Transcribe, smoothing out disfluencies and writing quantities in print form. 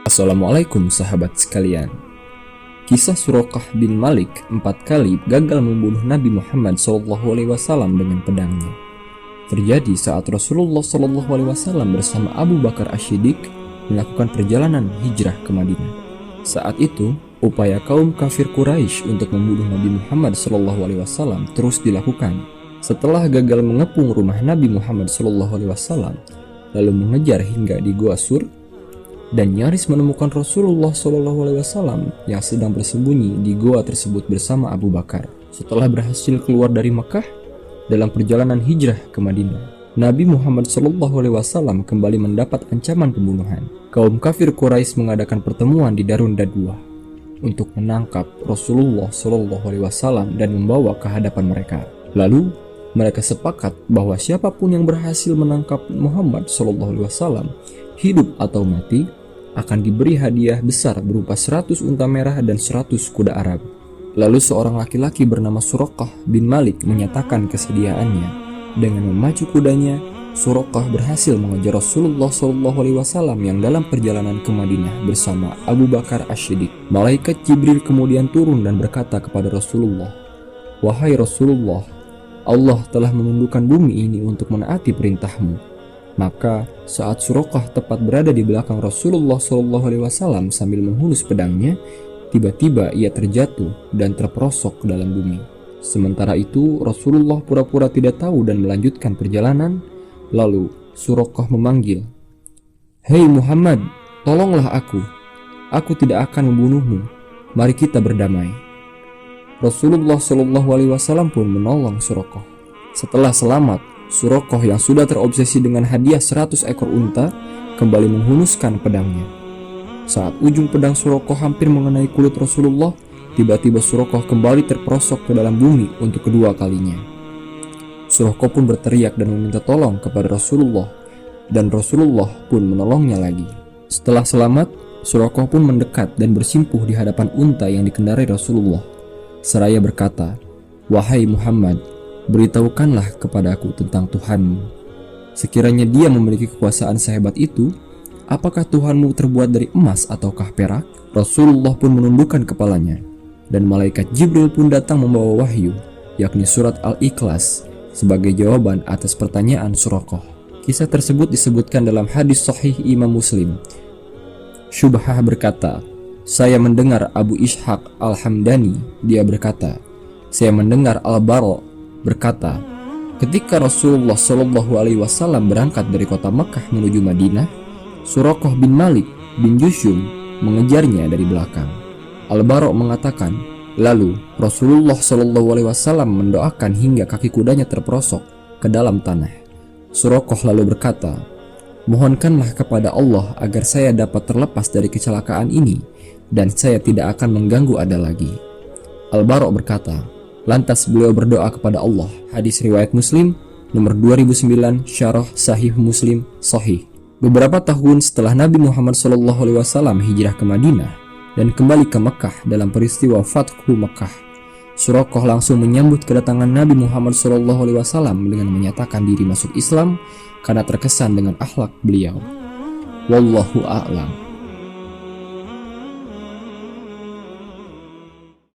Assalamualaikum sahabat sekalian. Kisah Suraqah bin Malik 4 kali gagal membunuh Nabi Muhammad SAW dengan pedangnya terjadi saat Rasulullah SAW bersama Abu Bakar As-Siddiq melakukan perjalanan hijrah ke Madinah. Saat itu, upaya kaum kafir Quraisy untuk membunuh Nabi Muhammad SAW terus dilakukan. Setelah gagal mengepung rumah Nabi Muhammad SAW, lalu mengejar hingga di Gua Sur, dan nyaris menemukan Rasulullah SAW yang sedang bersembunyi di goa tersebut bersama Abu Bakar. Setelah berhasil keluar dari Mekah dalam perjalanan hijrah ke Madinah, Nabi Muhammad SAW kembali mendapat ancaman pembunuhan. Kaum kafir Quraisy mengadakan pertemuan di Darun Nadwah untuk menangkap Rasulullah SAW dan membawa ke hadapan mereka. Lalu mereka sepakat bahwa siapapun yang berhasil menangkap Muhammad SAW, hidup atau mati, akan diberi hadiah besar berupa 100 unta merah dan 100 kuda Arab. Lalu seorang laki-laki bernama Suraqah bin Malik menyatakan kesediaannya. Dengan memacu kudanya, Suraqah berhasil mengejar Rasulullah SAW yang dalam perjalanan ke Madinah bersama Abu Bakar As-Siddiq. Malaikat Jibril kemudian turun dan berkata kepada Rasulullah, "Wahai Rasulullah, Allah telah menundukkan bumi ini untuk menaati perintahmu." Maka saat Suraqah tepat berada di belakang Rasulullah SAW sambil menghunus pedangnya, tiba-tiba ia terjatuh dan terperosok ke dalam bumi. Sementara itu Rasulullah pura-pura tidak tahu dan melanjutkan perjalanan. Lalu Suraqah memanggil, "Hei Muhammad, tolonglah aku. Aku tidak akan membunuhmu. Mari kita berdamai." Rasulullah SAW pun menolong Suraqah. Setelah selamat, Suraqah yang sudah terobsesi dengan hadiah 100 ekor unta kembali menghunuskan pedangnya. Saat ujung pedang Suraqah hampir mengenai kulit Rasulullah, tiba-tiba Suraqah kembali terperosok ke dalam bumi untuk kedua kalinya. Suraqah pun berteriak dan meminta tolong kepada Rasulullah, dan Rasulullah pun menolongnya lagi. Setelah selamat, Suraqah pun mendekat dan bersimpuh di hadapan unta yang dikendarai Rasulullah, seraya berkata, "Wahai Muhammad, beritahukanlah kepadaku tentang Tuhanmu. Sekiranya dia memiliki kekuasaan sehebat itu, apakah Tuhanmu terbuat dari emas ataukah perak?" Rasulullah pun menundukkan kepalanya, dan malaikat Jibril pun datang membawa wahyu, yakni surat Al-Ikhlas, sebagai jawaban atas pertanyaan Suraqah. Kisah tersebut disebutkan dalam hadis sahih Imam Muslim. Syubhah berkata, "Saya mendengar Abu Ishaq Al-Hamdani, dia berkata, saya mendengar Al-Bara berkata, ketika Rasulullah SAW berangkat dari kota Mekah menuju Madinah, Suraqah bin Malik bin Jushum mengejarnya dari belakang." Al-Bara mengatakan, lalu Rasulullah SAW mendoakan hingga kaki kudanya terperosok ke dalam tanah. Suraqah lalu berkata, "Mohonkanlah kepada Allah agar saya dapat terlepas dari kecelakaan ini dan saya tidak akan mengganggu Anda lagi." Al-Bara berkata, lantas beliau berdoa kepada Allah. Hadis riwayat Muslim nomor 2009, Syarah Sahih Muslim Sahih. Beberapa tahun setelah Nabi Muhammad SAW hijrah ke Madinah dan kembali ke Mekah dalam peristiwa Fathu Mekah, Suraqah langsung menyambut kedatangan Nabi Muhammad SAW dengan menyatakan diri masuk Islam karena terkesan dengan akhlak beliau. Wallahu a'lam.